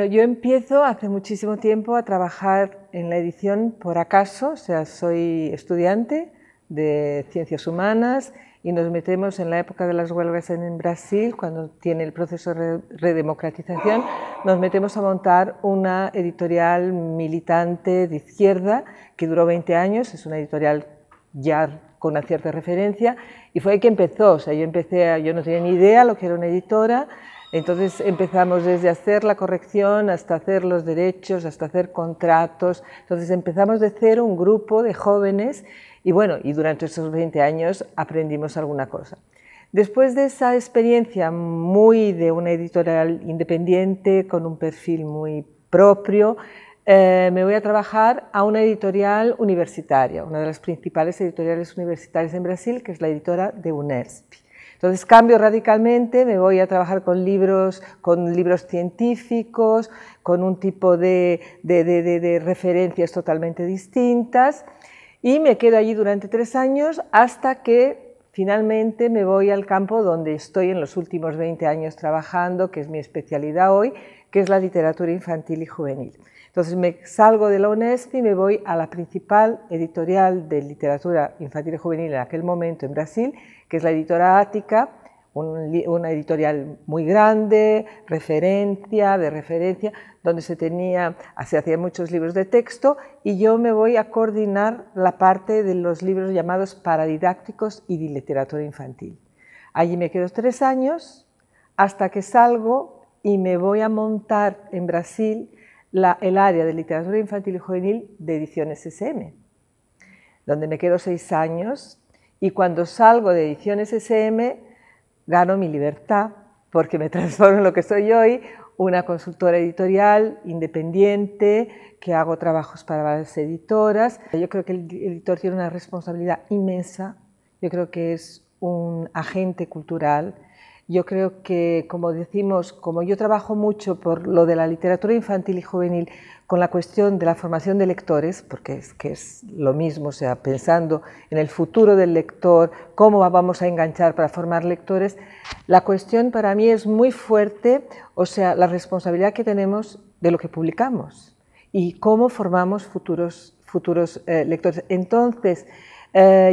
Bueno, yo empiezo hace muchísimo tiempo a trabajar en la edición por acaso, o sea, soy estudiante de Ciencias Humanas y nos metemos en la época de las huelgas en Brasil, cuando tiene el proceso de redemocratización, nos metemos a montar una editorial militante de izquierda que duró 20 años, es una editorial ya con una cierta referencia, y fue ahí que empezó, o sea, yo no tenía ni idea lo que era una editora. Entonces empezamos desde hacer la corrección hasta hacer los derechos, hasta hacer contratos. Entonces empezamos de cero un grupo de jóvenes y bueno, y durante esos 20 años aprendimos alguna cosa. Después de esa experiencia muy de una editorial independiente, con un perfil muy propio, me voy a trabajar a una editorial universitaria, una de las principales editoriales universitarias en Brasil, que es la editora de Unesp. Entonces cambio radicalmente, me voy a trabajar con libros científicos, con un tipo de referencias totalmente distintas y me quedo allí durante 3 años hasta que finalmente me voy al campo donde estoy en los últimos 20 años trabajando, que es mi especialidad hoy, que es la literatura infantil y juvenil. Entonces me salgo de la Unesp y me voy a la principal editorial de literatura infantil y juvenil en aquel momento en Brasil, que es la editora Ática, una editorial muy grande, de referencia, donde se hacían muchos libros de texto y yo me voy a coordinar la parte de los libros llamados paradidácticos y de literatura infantil. Allí me quedo 3 años hasta que salgo y me voy a montar en Brasil el área de literatura infantil y juvenil de Ediciones SM, donde me quedo 6 años y cuando salgo de Ediciones SM gano mi libertad porque me transformo en lo que soy hoy, una consultora editorial independiente que hago trabajos para varias editoras. Yo creo que el editor tiene una responsabilidad inmensa, yo creo que es un agente cultural. Yo creo que, como decimos, como yo trabajo mucho por lo de la literatura infantil y juvenil con la cuestión de la formación de lectores, porque es lo mismo, o sea, pensando en el futuro del lector, cómo vamos a enganchar para formar lectores, la cuestión para mí es muy fuerte, o sea, la responsabilidad que tenemos de lo que publicamos y cómo formamos futuros lectores. Entonces,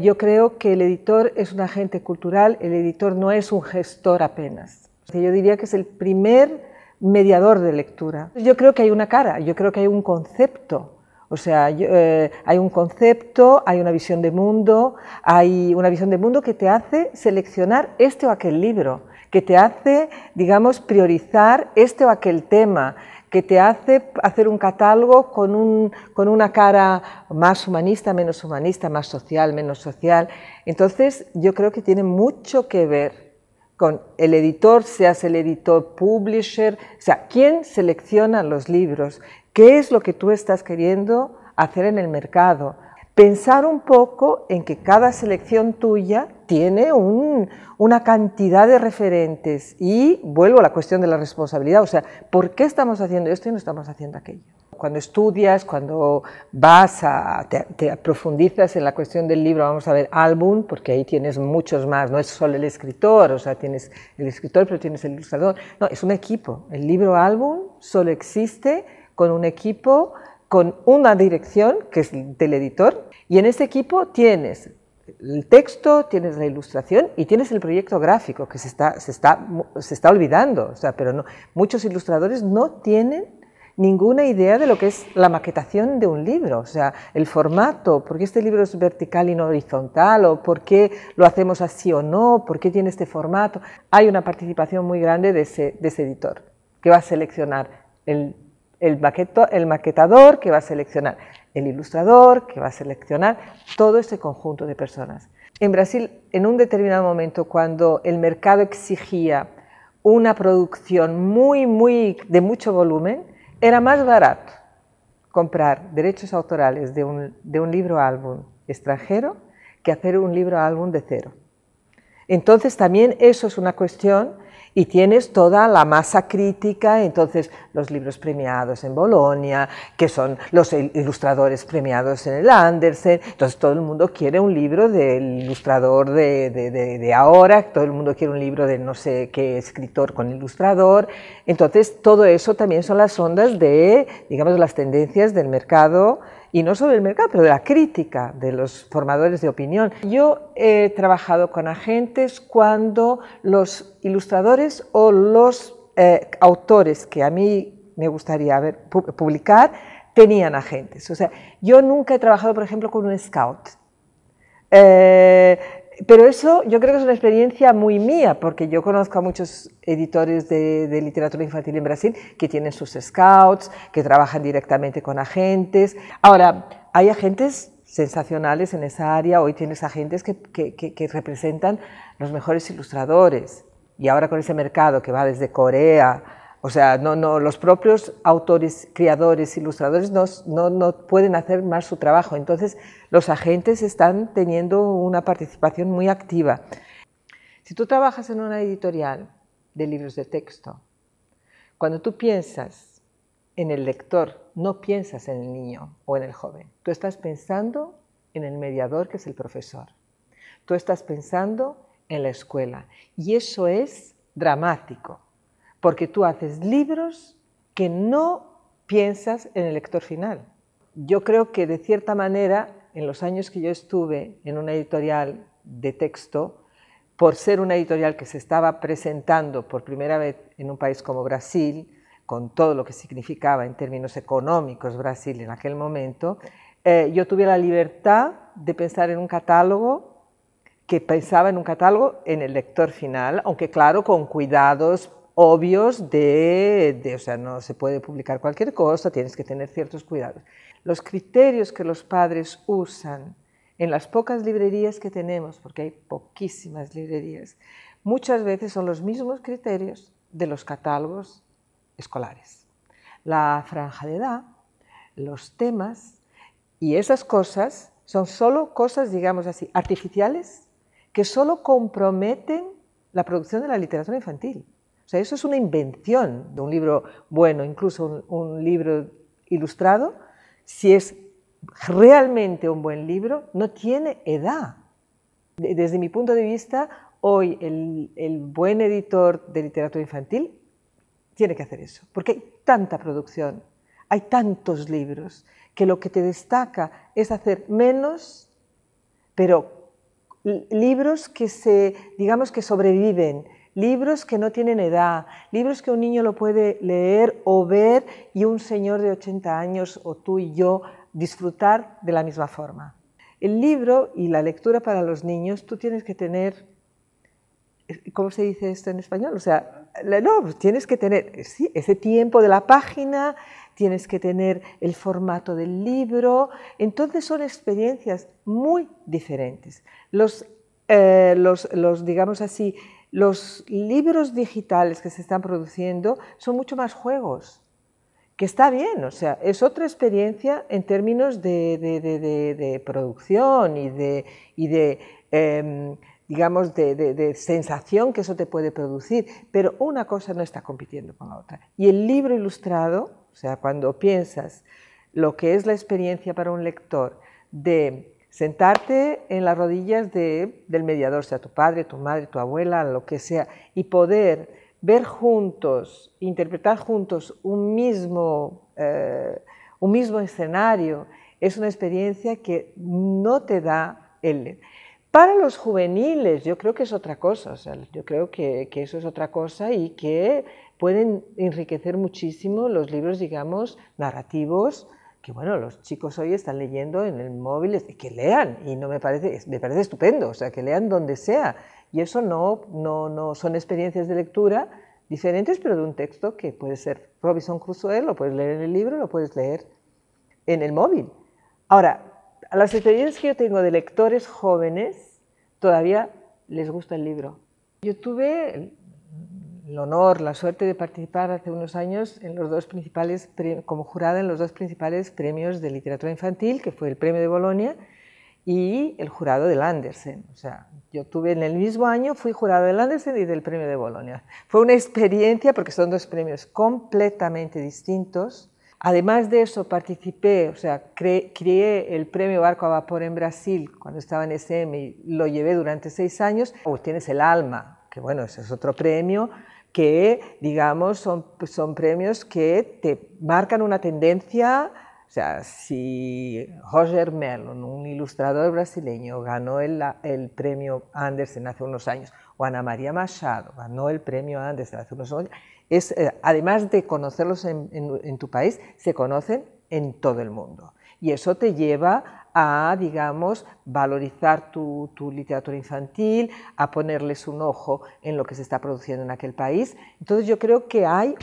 yo creo que el editor es un agente cultural, el editor no es un gestor apenas. Yo diría que es el primer mediador de lectura. Yo creo que hay una cara, yo creo que hay un concepto, o sea, hay un concepto, hay una visión de mundo, que te hace seleccionar este o aquel libro, que te hace, digamos, priorizar este o aquel tema, que te hace hacer un catálogo con una cara más humanista, menos humanista, más social, menos social. Entonces, yo creo que tiene mucho que ver con el editor, seas el editor publisher, o sea, ¿quién selecciona los libros? ¿Qué es lo que tú estás queriendo hacer en el mercado? Pensar un poco en que cada selección tuya tiene una cantidad de referentes y vuelvo a la cuestión de la responsabilidad, o sea, ¿por qué estamos haciendo esto y no estamos haciendo aquello? Cuando estudias, cuando te profundizas en la cuestión del libro, vamos a ver álbum, porque ahí tienes muchos más, no es solo el escritor, o sea, tienes el escritor pero tienes el ilustrador, no, es un equipo, el libro álbum solo existe con un equipo, con una dirección, que es del editor, y en ese equipo tienes el texto, tienes la ilustración y tienes el proyecto gráfico, que se está olvidando, o sea, pero no, muchos ilustradores no tienen ninguna idea de lo que es la maquetación de un libro, o sea, el formato, por qué este libro es vertical y no horizontal, o por qué lo hacemos así o no, por qué tiene este formato. Hay una participación muy grande de ese editor, que va a seleccionar el maquetador, que va a seleccionar el ilustrador, que va a seleccionar todo este conjunto de personas. En Brasil, en un determinado momento, cuando el mercado exigía una producción de mucho volumen, era más barato comprar derechos autorales de un libro álbum extranjero que hacer un libro álbum de cero. Entonces también eso es una cuestión Y tienes toda la masa crítica, entonces los libros premiados en Bolonia, que son los ilustradores premiados en el Andersen, entonces todo el mundo quiere un libro del ilustrador de ahora, todo el mundo quiere un libro de no sé qué escritor con ilustrador, entonces todo eso también son las ondas de, digamos, las tendencias del mercado, y no solo del mercado, pero de la crítica, de los formadores de opinión. Yo he trabajado con agentes cuando los ilustradores o los autores que a mí me gustaría publicar tenían agentes. O sea, yo nunca he trabajado, por ejemplo, con un scout. Pero eso yo creo que es una experiencia muy mía, porque yo conozco a muchos editores de literatura infantil en Brasil que tienen sus scouts, que trabajan directamente con agentes. Ahora, hay agentes sensacionales en esa área, hoy tienes agentes que representan los mejores ilustradores, y ahora con ese mercado que va desde Corea, o sea, los propios autores, creadores, ilustradores no pueden hacer más su trabajo, entonces los agentes están teniendo una participación muy activa. Si tú trabajas en una editorial de libros de texto, cuando tú piensas en el lector, no piensas en el niño o en el joven, tú estás pensando en el mediador, que es el profesor, tú estás pensando en la escuela, y eso es dramático, porque tú haces libros que no piensas en el lector final. Yo creo que de cierta manera, en los años que yo estuve en una editorial de texto, por ser una editorial que se estaba presentando por primera vez en un país como Brasil, con todo lo que significaba en términos económicos Brasil en aquel momento, yo tuve la libertad de pensar en un catálogo que pensaba en un catálogo en el lector final, aunque claro, con cuidados obvios o sea, no se puede publicar cualquier cosa, tienes que tener ciertos cuidados. Los criterios que los padres usan en las pocas librerías que tenemos, porque hay poquísimas librerías, muchas veces son los mismos criterios de los catálogos escolares. La franja de edad, los temas y esas cosas son solo cosas, digamos así, artificiales, que solo comprometen la producción de la literatura infantil. O sea, eso es una invención de un libro bueno, incluso un libro ilustrado, si es realmente un buen libro, no tiene edad. Desde mi punto de vista, hoy el buen editor de literatura infantil tiene que hacer eso, porque hay tanta producción, hay tantos libros, que lo que te destaca es hacer menos, pero libros que digamos que sobreviven, libros que no tienen edad, libros que un niño lo puede leer o ver y un señor de 80 años o tú y yo disfrutar de la misma forma. El libro y la lectura para los niños, tú tienes que tener, ¿cómo se dice esto en español? O sea, no, tienes que tener sí, ese tiempo de la página, tienes que tener el formato del libro, entonces son experiencias muy diferentes. Digamos así, los libros digitales que se están produciendo son mucho más juegos, que está bien, o sea, es otra experiencia en términos de producción y digamos, de sensación que eso te puede producir, pero una cosa no está compitiendo con la otra. Y el libro ilustrado, o sea, cuando piensas lo que es la experiencia para un lector de sentarte en las rodillas del mediador, sea tu padre, tu madre, tu abuela, lo que sea, y poder ver juntos, interpretar juntos un mismo escenario, es una experiencia que no te da el... Para los juveniles yo creo que es otra cosa, o sea, yo creo que eso es otra cosa y que pueden enriquecer muchísimo los libros, digamos, narrativos, que bueno, los chicos hoy están leyendo en el móvil, que lean, y me parece estupendo, o sea, que lean donde sea, y eso no son experiencias de lectura diferentes, pero de un texto que puede ser Robinson Crusoe, lo puedes leer en el libro, lo puedes leer en el móvil. Ahora, a las experiencias que yo tengo de lectores jóvenes, todavía les gusta el libro. Yo tuve el honor, la suerte de participar hace unos años en como jurada en los dos principales premios de literatura infantil, que fue el Premio de Bolonia y el jurado del Andersen. O sea, yo tuve en el mismo año, fui jurado del Andersen y del Premio de Bolonia. Fue una experiencia porque son dos premios completamente distintos. Además de eso, participé, o sea, creé el Premio Barco a Vapor en Brasil cuando estaba en SM y lo llevé durante 6 años. O tienes el ALMA, que bueno, ese es otro premio que, digamos, son premios que te marcan una tendencia. O sea, si Roger Mellon, un ilustrador brasileño, ganó el premio Andersen hace unos años, o Ana María Machado ganó el premio Andersen hace unos años, además de conocerlos en tu país, se conocen en todo el mundo. Y eso te lleva a, digamos, valorizar tu literatura infantil, a ponerles un ojo en lo que se está produciendo en aquel país. Entonces yo creo que hay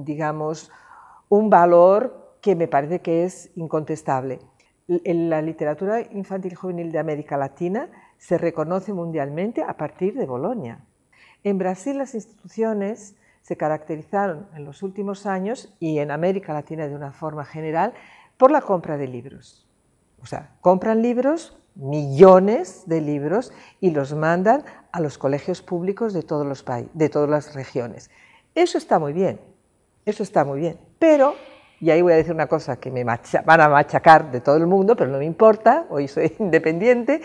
digamos, un valor que me parece que es incontestable. En la literatura infantil y juvenil de América Latina se reconoce mundialmente a partir de Bolonia. En Brasil las instituciones se caracterizaron en los últimos años, y en América Latina de una forma general, por la compra de libros. O sea, compran libros, millones de libros, y los mandan a los colegios públicos de todos los países, de todas las regiones. Eso está muy bien. Eso está muy bien, pero, y ahí voy a decir una cosa que me van a machacar de todo el mundo, pero no me importa, hoy soy independiente,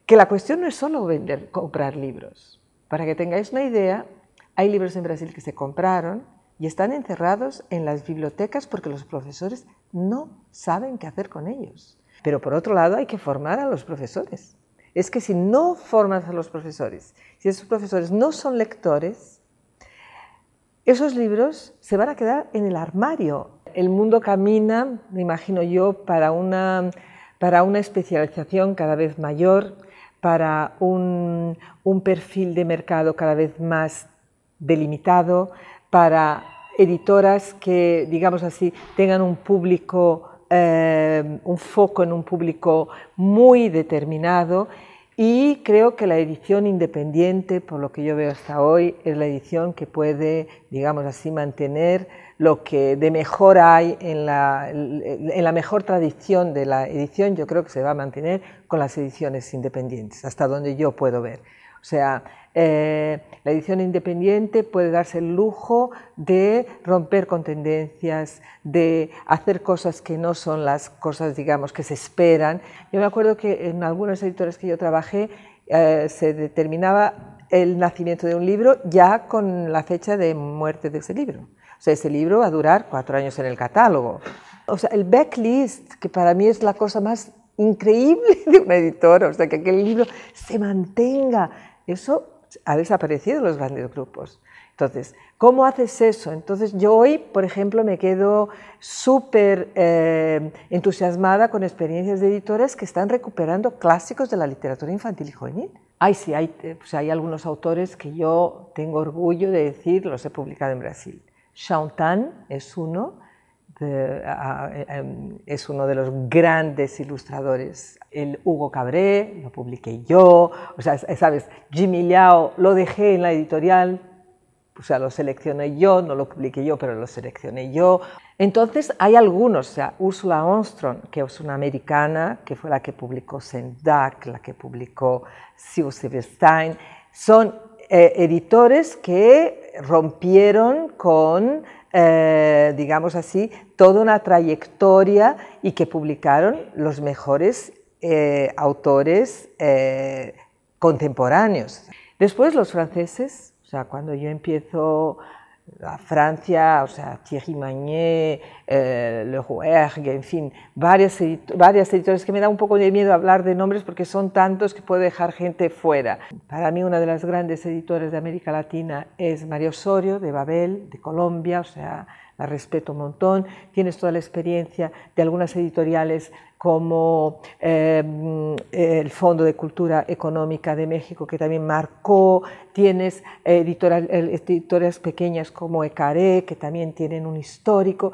que la cuestión no es solo comprar libros. Para que tengáis una idea, hay libros en Brasil que se compraron y están encerrados en las bibliotecas porque los profesores no saben qué hacer con ellos. Pero por otro lado hay que formar a los profesores. Es que si no formas a los profesores, si esos profesores no son lectores, esos libros se van a quedar en el armario. El mundo camina, me imagino yo, para una especialización cada vez mayor, para un perfil de mercado cada vez más delimitado, para editoras que, digamos así, tengan un público, un foco en un público muy determinado. Y creo que la edición independiente, por lo que yo veo hasta hoy, es la edición que puede, digamos así, mantener lo que de mejor hay en la mejor tradición de la edición. Yo creo que se va a mantener con las ediciones independientes, hasta donde yo puedo ver. O sea, la edición independiente puede darse el lujo de romper con tendencias, de hacer cosas que no son las cosas, digamos, que se esperan. Yo me acuerdo que en algunos editores que yo trabajé se determinaba el nacimiento de un libro ya con la fecha de muerte de ese libro. O sea, ese libro va a durar 4 años en el catálogo. O sea, el backlist, que para mí es la cosa más increíble de un editor, o sea, que aquel libro se mantenga, eso ha desaparecido en los grandes grupos. Entonces, ¿cómo haces eso? Entonces, yo hoy, por ejemplo, me quedo súper entusiasmada con experiencias de editores que están recuperando clásicos de la literatura infantil y juvenil. Sí, hay algunos autores que yo tengo orgullo de decir, los he publicado en Brasil. Chantan es uno de los grandes ilustradores. El Hugo Cabré lo publiqué yo, o sea, sabes, Jimmy Liao lo dejé en la editorial, o sea, lo seleccioné yo, no lo publiqué yo, pero lo seleccioné yo. Entonces hay algunos, o sea, Ursula Armstrong, que es una americana, que fue la que publicó Sendak, la que publicó Sue Silverstein, son editores que rompieron con, digamos así, toda una trayectoria y que publicaron los mejores autores contemporáneos. Después los franceses, o sea, cuando yo empiezo a Francia, o sea, Thierry Magnier, Le Rouergue, en fin, varias editores que me da un poco de miedo hablar de nombres porque son tantos que puedo dejar gente fuera. Para mí una de las grandes editoras de América Latina es María Osorio, de Babel, de Colombia, o sea, la respeto un montón. Tienes toda la experiencia de algunas editoriales como el Fondo de Cultura Económica de México, que también marcó. Tienes editoras pequeñas como Ecaré, que también tienen un histórico.